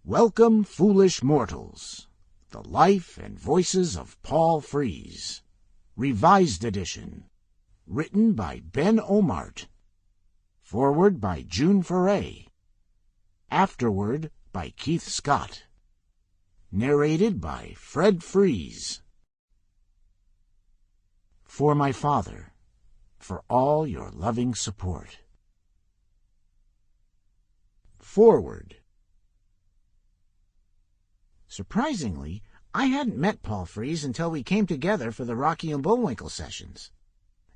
Welcome, foolish mortals. The Life and Voices of Paul Frees. Revised edition. Written by Ben Ohmart. Foreword by June Foray. Afterword by Keith Scott. Narrated by Fred Frees. For my father, for all your loving support. Foreword. Surprisingly, I hadn't met Paul Frees until we came together for the Rocky and Bullwinkle sessions.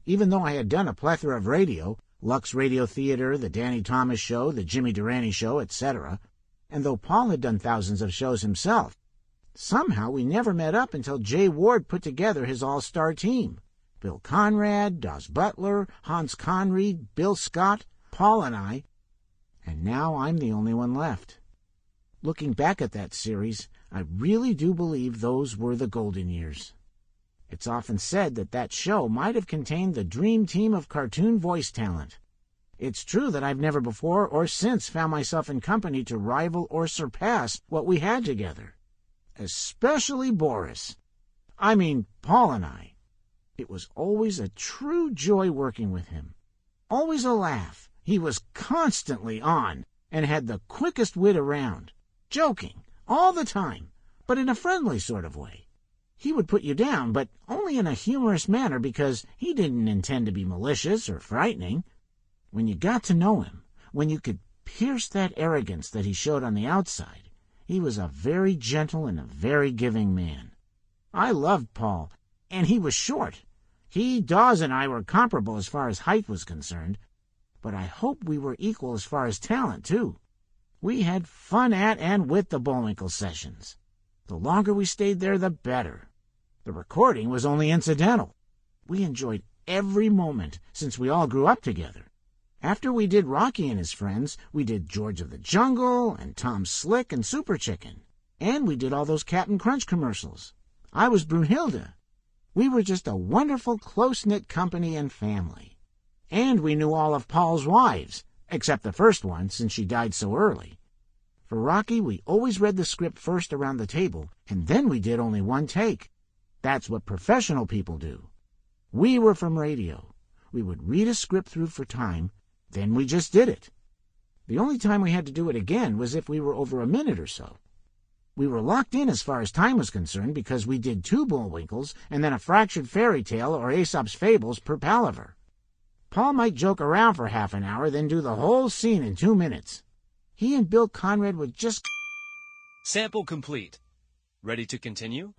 Even though I had done a plethora of radio, Lux Radio Theater, The Danny Thomas Show, The Jimmy Durante Show, etc., and though Paul had done thousands of shows himself, somehow we never met up until Jay Ward put together his all-star team. Bill Conrad, Dawes Butler, Hans Conried, Bill Scott, Paul and I, and now I'm the only one left. Looking back at that series, I really do believe those were the golden years. It's often said that that show might have contained the dream team of cartoon voice talent. It's true that I've never before or since found myself in company to rival or surpass what we had together. Especially Boris. I mean, Paul and I. It was always a true joy working with him. Always a laugh. He was constantly on and had the quickest wit around. Joking, all the time, but in a friendly sort of way. He would put you down, but only in a humorous manner because he didn't intend to be malicious or frightening. When you got to know him, when you could pierce that arrogance that he showed on the outside, he was a very gentle and a very giving man. I loved Paul, and he was short. He, Dawes, and I were comparable as far as height was concerned, but I hope we were equal as far as talent, too. We had fun at and with the Bullwinkle sessions. The longer we stayed there, the better. The recording was only incidental. We enjoyed every moment since we all grew up together. After we did Rocky and his friends, we did George of the Jungle and Tom Slick and Super Chicken. And we did all those Captain Crunch commercials. I was Brunhilde. We were just a wonderful, close-knit company and family. And we knew all of Paul's wives, except the first one, since she died so early. For Rocky, we always read the script first around the table, and then we did only one take. That's what professional people do. We were from radio. We would read a script through for time, then we just did it. The only time we had to do it again was if we were over a minute or so. We were locked in as far as time was concerned because we did 2 Bullwinkles and then a fractured fairy tale or Aesop's Fables per palaver. Paul might joke around for half an hour, then do the whole scene in 2 minutes. He and Bill Conrad would just... Sample complete. Ready to continue?